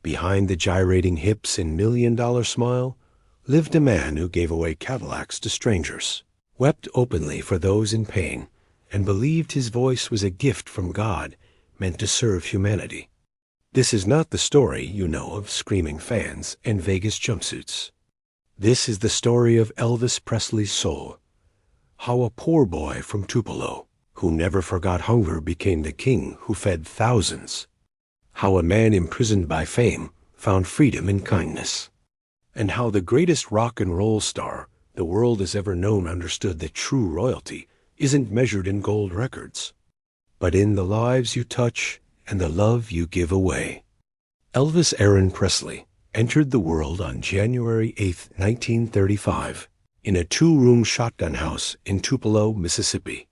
Behind the gyrating hips and million-dollar smile lived a man who gave away Cadillacs to strangers, wept openly for those in pain, and believed his voice was a gift from God meant to serve humanity. This is not the story, you know, of screaming fans and Vegas jumpsuits. This is the story of Elvis Presley's soul. How a poor boy from Tupelo, who never forgot hunger, became the king who fed thousands. How a man imprisoned by fame found freedom in kindness. And how the greatest rock and roll star the world has ever known understood that true royalty isn't measured in gold records, but in the lives you touch and the love you give away. Elvis Aaron Presley entered the world on January 8, 1935, in a two-room shotgun house in Tupelo, Mississippi.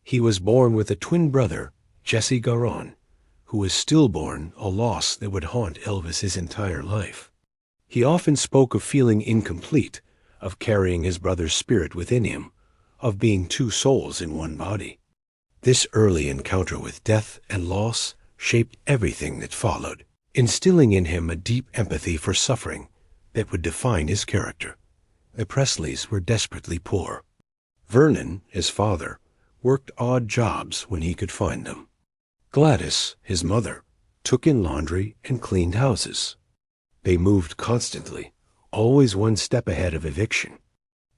He was born with a twin brother, Jesse Garon, who was stillborn, a loss that would haunt Elvis his entire life. He often spoke of feeling incomplete, of carrying his brother's spirit within him, of being two souls in one body. This early encounter with death and loss shaped everything that followed, instilling in him a deep empathy for suffering that would define his character. The Presleys were desperately poor. Vernon, his father, worked odd jobs when he could find them. Gladys, his mother, took in laundry and cleaned houses. They moved constantly, always one step ahead of eviction.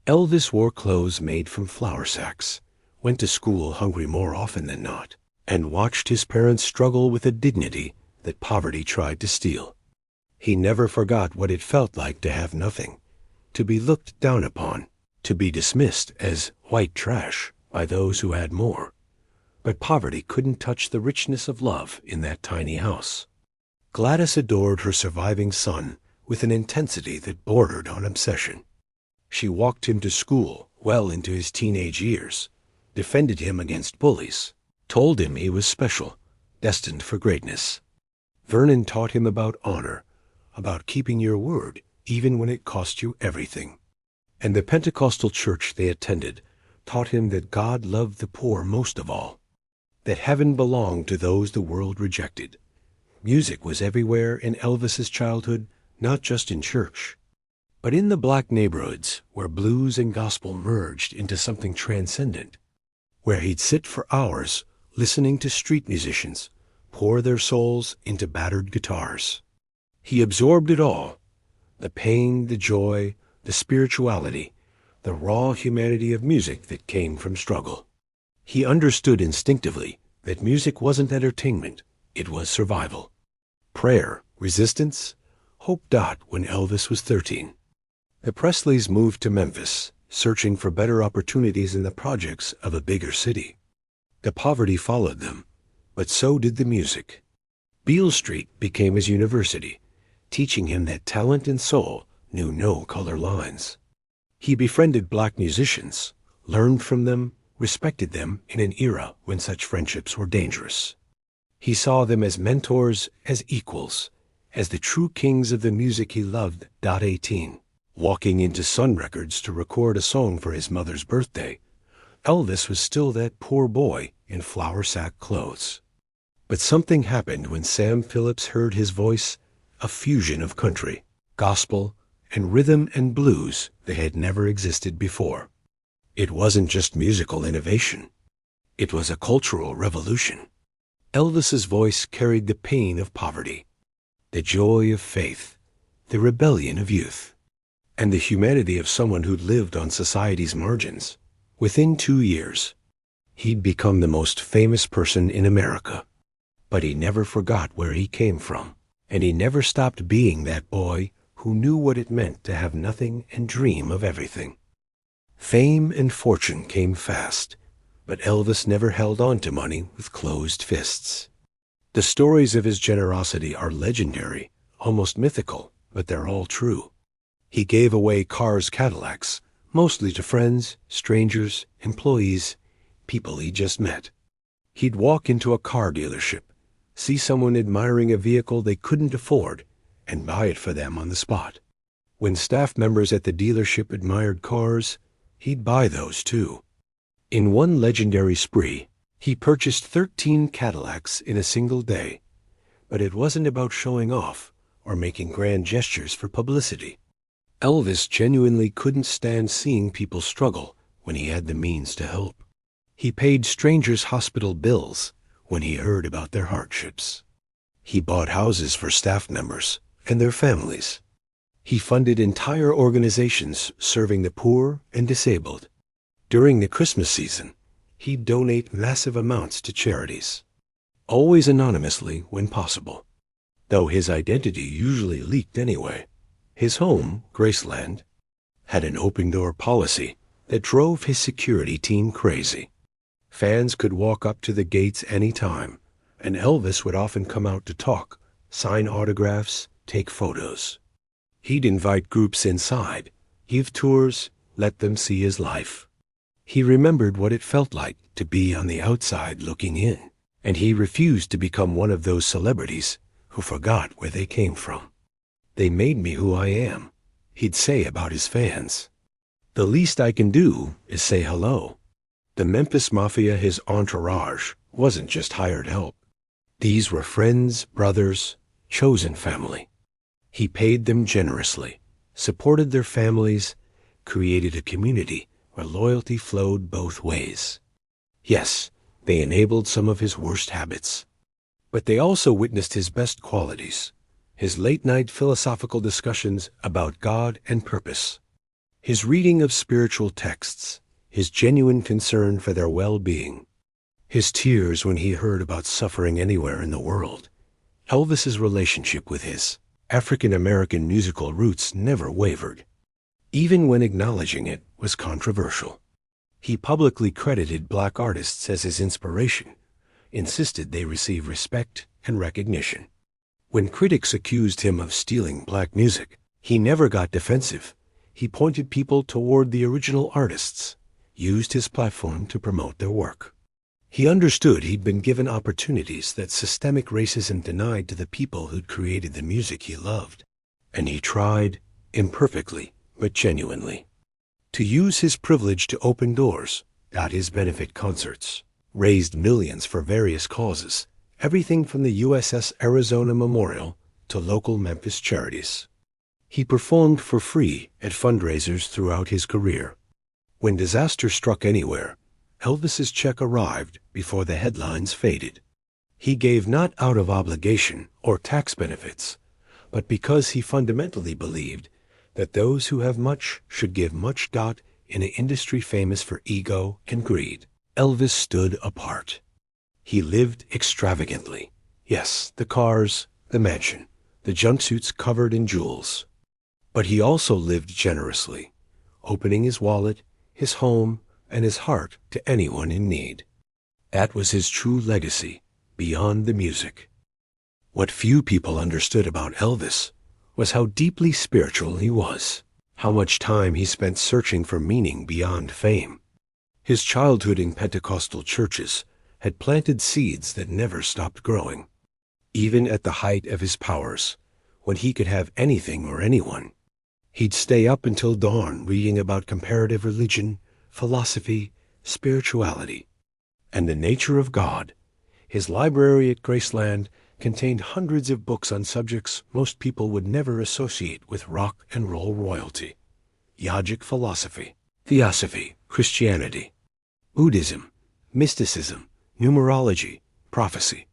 Elvis wore clothes made from flour sacks, went to school hungry more often than not, and watched his parents struggle with a dignity that poverty tried to steal. He never forgot what it felt like to have nothing, to be looked down upon, to be dismissed as white trash by those who had more. But poverty couldn't touch the richness of love in that tiny house. Gladys adored her surviving son with an intensity that bordered on obsession. She walked him to school well into his teenage years, defended him against bullies, told him he was special, destined for greatness. Vernon taught him about honor, about keeping your word even when it cost you everything. And the Pentecostal church they attended taught him that God loved the poor most of all, that heaven belonged to those the world rejected. Music was everywhere in Elvis's childhood, not just in church, but in the black neighborhoods where blues and gospel merged into something transcendent, where he'd sit for hours listening to street musicians pour their souls into battered guitars. He absorbed it all, the pain, the joy, the spirituality, the raw humanity of music that came from struggle. He understood instinctively that music wasn't entertainment, it was survival. Prayer, resistance, hope. When Elvis was 13. The Presleys moved to Memphis, searching for better opportunities in the projects of a bigger city. The poverty followed them, but so did the music. Beale Street became his university, teaching him that talent and soul knew no color lines. He befriended black musicians, learned from them, respected them in an era when such friendships were dangerous. He saw them as mentors, as equals, as the true kings of the music he loved. 18. Walking into Sun Records to record a song for his mother's birthday, Elvis was still that poor boy in flour sack clothes. But something happened when Sam Phillips heard his voice, a fusion of country, gospel, and rhythm and blues that had never existed before. It wasn't just musical innovation. It was a cultural revolution. Elvis's voice carried the pain of poverty, the joy of faith, the rebellion of youth, and the humanity of someone who'd lived on society's margins. Within 2 years, he'd become the most famous person in America. But he never forgot where he came from, and he never stopped being that boy who knew what it meant to have nothing and dream of everything. Fame and fortune came fast, but Elvis never held on to money with closed fists. The stories of his generosity are legendary, almost mythical, but they're all true. He gave away cars, Cadillacs, mostly to friends, strangers, employees, people he just met. He'd walk into a car dealership, see someone admiring a vehicle they couldn't afford, and buy it for them on the spot. When staff members at the dealership admired cars, he'd buy those too. In one legendary spree, he purchased 13 Cadillacs in a single day. But it wasn't about showing off or making grand gestures for publicity. Elvis genuinely couldn't stand seeing people struggle when he had the means to help. He paid strangers' hospital bills when he heard about their hardships. He bought houses for staff members and their families. He funded entire organizations serving the poor and disabled. During the Christmas season, he'd donate massive amounts to charities, always anonymously when possible, though his identity usually leaked anyway. His home, Graceland, had an open-door policy that drove his security team crazy. Fans could walk up to the gates any time, and Elvis would often come out to talk, sign autographs, take photos. He'd invite groups inside, give tours, let them see his life. He remembered what it felt like to be on the outside looking in, and he refused to become one of those celebrities who forgot where they came from. "They made me who I am," he'd say about his fans. "The least I can do is say hello." The Memphis Mafia, his entourage, wasn't just hired help. These were friends, brothers, chosen family. He paid them generously, supported their families, created a community where loyalty flowed both ways. Yes, they enabled some of his worst habits, but they also witnessed his best qualities, his late-night philosophical discussions about God and purpose, his reading of spiritual texts, his genuine concern for their well-being, his tears when he heard about suffering anywhere in the world. Elvis's relationship with his African-American musical roots never wavered, even when acknowledging it was controversial. He publicly credited black artists as his inspiration, insisted they receive respect and recognition. When critics accused him of stealing black music, he never got defensive. He pointed people toward the original artists, used his platform to promote their work. He understood he'd been given opportunities that systemic racism denied to the people who'd created the music he loved, and he tried, imperfectly but genuinely, to use his privilege to open doors, at his benefit concerts, raised millions for various causes, everything from the USS Arizona Memorial to local Memphis charities. He performed for free at fundraisers throughout his career. When disaster struck anywhere, Elvis's check arrived before the headlines faded. He gave not out of obligation or tax benefits, but because he fundamentally believed that those who have much should give much. In an industry famous for ego and greed, Elvis stood apart. He lived extravagantly. Yes, the cars, the mansion, the jumpsuits covered in jewels. But he also lived generously, opening his wallet, his home, and his heart to anyone in need. That was his true legacy, beyond the music. What few people understood about Elvis was how deeply spiritual he was, how much time he spent searching for meaning beyond fame. His childhood in Pentecostal churches had planted seeds that never stopped growing. Even at the height of his powers, when he could have anything or anyone, he'd stay up until dawn reading about comparative religion, philosophy, spirituality, and the nature of God. His library at Graceland contained hundreds of books on subjects most people would never associate with rock and roll royalty: yogic philosophy, theosophy, Christianity, Buddhism, mysticism, numerology, prophecy.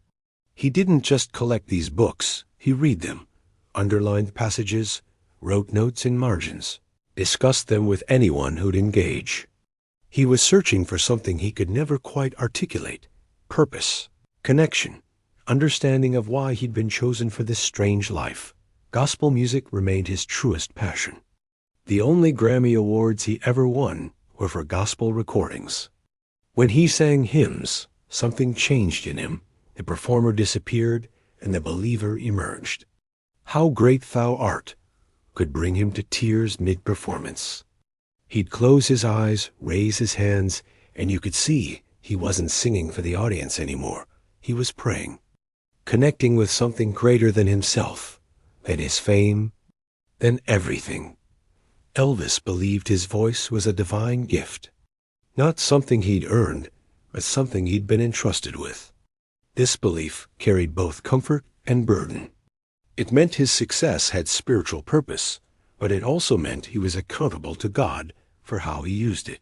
He didn't just collect these books, he read them, underlined passages, wrote notes in margins, discussed them with anyone who'd engage. He was searching for something he could never quite articulate: purpose, connection, understanding of why he'd been chosen for this strange life. Gospel music remained his truest passion. The only Grammy Awards he ever won were for gospel recordings. When he sang hymns, something changed in him. The performer disappeared, and the believer emerged. "How Great Thou Art" could bring him to tears mid-performance. He'd close his eyes, raise his hands, and you could see he wasn't singing for the audience anymore. He was praying, connecting with something greater than himself, than his fame, than everything. Elvis believed his voice was a divine gift, not something he'd earned, but something he'd been entrusted with. This belief carried both comfort and burden. It meant his success had spiritual purpose, but it also meant he was accountable to God for how he used it.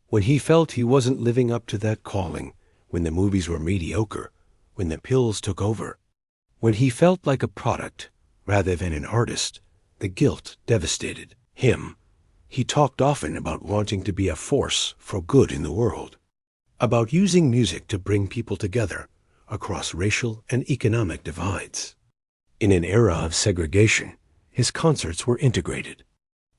When he felt he wasn't living up to that calling, when the movies were mediocre, when the pills took over, when he felt like a product rather than an artist, the guilt devastated him. He talked often about wanting to be a force for good in the world, about using music to bring people together across racial and economic divides. In an era of segregation, his concerts were integrated.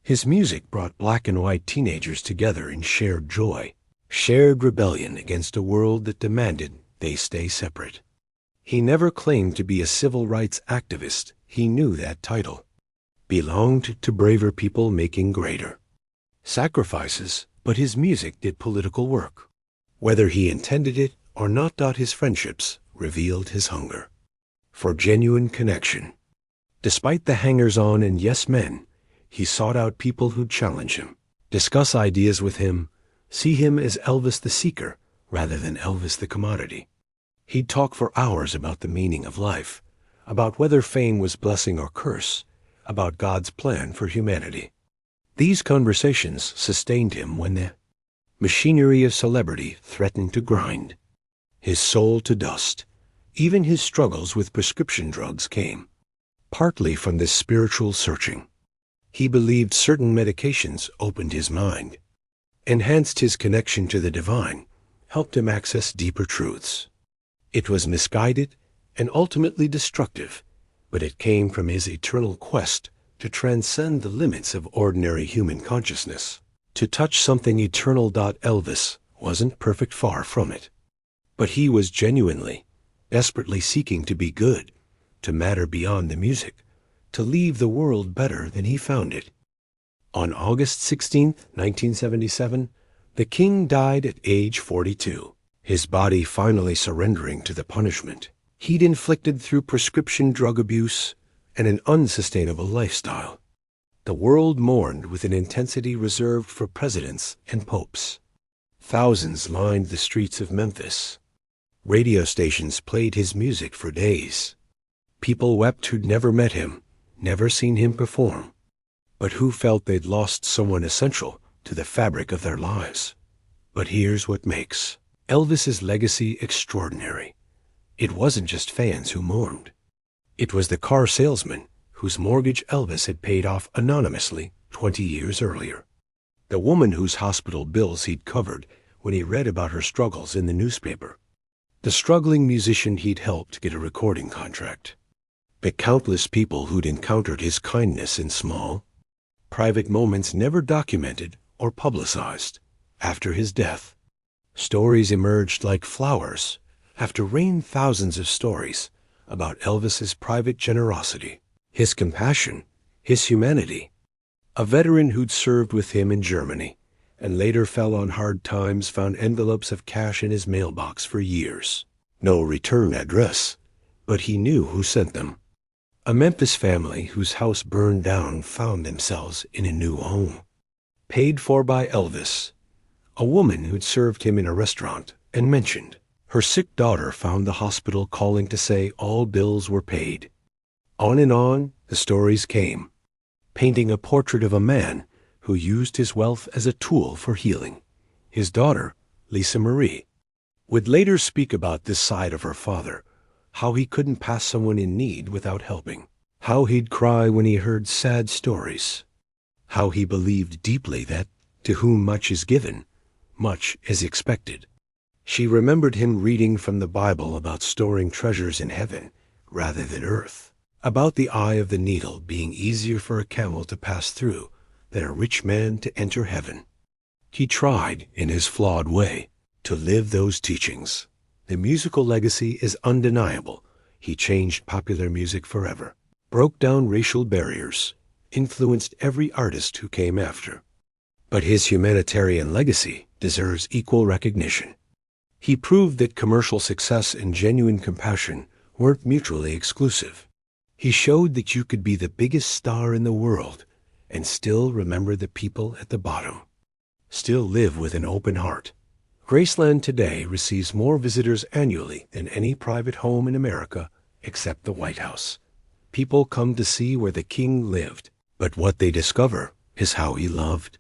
His music brought black and white teenagers together in shared joy, shared rebellion against a world that demanded they stay separate. He never claimed to be a civil rights activist. He knew that title belonged to braver people making greater sacrifices, but his music did political work. Whether he intended it or not, his friendships revealed his hunger for genuine connection. Despite the hangers-on and yes men, he sought out people who'd challenge him, discuss ideas with him, see him as Elvis the seeker rather than Elvis the commodity. He'd talk for hours about the meaning of life, about whether fame was blessing or curse, about God's plan for humanity. These conversations sustained him when the machinery of celebrity threatened to grind his soul to dust. Even his struggles with prescription drugs came partly from this spiritual searching. He believed certain medications opened his mind, enhanced his connection to the divine, helped him access deeper truths. It was misguided and ultimately destructive, but it came from his eternal quest to transcend the limits of ordinary human consciousness, to touch something eternal. Elvis wasn't perfect, far from it, but he was genuinely, desperately seeking to be good, to matter beyond the music, to leave the world better than he found it. On August 16, 1977, the king died at age 42, his body finally surrendering to the punishment he'd inflicted through prescription drug abuse and an unsustainable lifestyle. The world mourned with an intensity reserved for presidents and popes. Thousands lined the streets of Memphis. Radio stations played his music for days. People wept who'd never met him, never seen him perform, but who felt they'd lost someone essential to the fabric of their lives. But here's what makes Elvis's legacy extraordinary. It wasn't just fans who mourned. It was the car salesman whose mortgage Elvis had paid off anonymously 20 years earlier. The woman whose hospital bills he'd covered when he read about her struggles in the newspaper. The struggling musician he'd helped get a recording contract. The countless people who'd encountered his kindness in small, private moments never documented or publicized. After his death, stories emerged like flowers after rain, thousands of stories about Elvis's private generosity, his compassion, his humanity. A veteran who'd served with him in Germany and later fell on hard times found envelopes of cash in his mailbox for years. No return address, but he knew who sent them. A Memphis family whose house burned down found themselves in a new home, paid for by Elvis. A woman who'd served him in a restaurant and mentioned her sick daughter found the hospital calling to say all bills were paid. On and on the stories came, painting a portrait of a man who used his wealth as a tool for healing. His daughter, Lisa Marie, would later speak about this side of her father, how he couldn't pass someone in need without helping, how he'd cry when he heard sad stories, how he believed deeply that, to whom much is given, much is expected. She remembered him reading from the Bible about storing treasures in heaven rather than earth, about the eye of the needle being easier for a camel to pass through than a rich man to enter heaven. He tried, in his flawed way, to live those teachings. The musical legacy is undeniable. He changed popular music forever, broke down racial barriers, influenced every artist who came after. But his humanitarian legacy deserves equal recognition. He proved that commercial success and genuine compassion weren't mutually exclusive. He showed that you could be the biggest star in the world and still remember the people at the bottom, still live with an open heart. Graceland today receives more visitors annually than any private home in America except the White House. People come to see where the king lived, but what they discover is how he loved.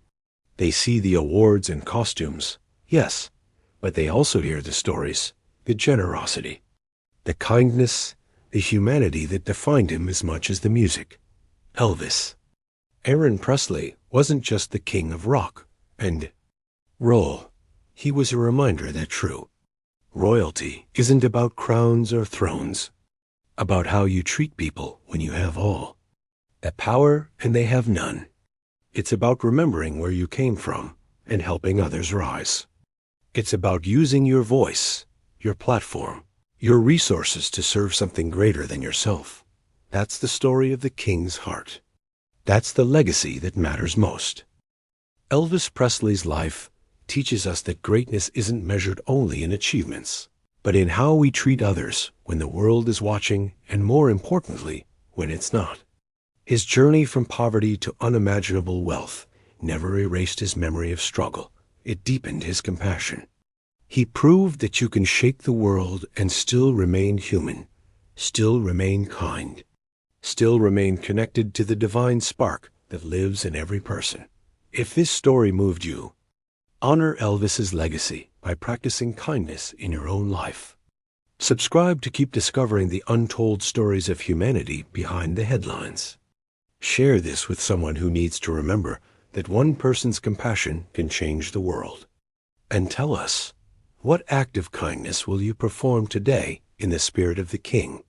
They see the awards and costumes, yes, but they also hear the stories, the generosity, the kindness, the humanity that defined him as much as the music. Elvis. Aaron Presley wasn't just the king of rock and roll. He was a reminder that true royalty isn't about crowns or thrones, about how you treat people when you have all the power and they have none. It's about remembering where you came from and helping others rise. It's about using your voice, your platform, your resources to serve something greater than yourself. That's the story of the king's heart. That's the legacy that matters most. Elvis Presley's life teaches us that greatness isn't measured only in achievements, but in how we treat others when the world is watching, and more importantly, when it's not. His journey from poverty to unimaginable wealth never erased his memory of struggle. It deepened his compassion. He proved that you can shake the world and still remain human, still remain kind, still remain connected to the divine spark that lives in every person. If this story moved you, honor Elvis's legacy by practicing kindness in your own life. Subscribe to keep discovering the untold stories of humanity behind the headlines. Share this with someone who needs to remember that one person's compassion can change the world. And tell us, what act of kindness will you perform today in the spirit of the King?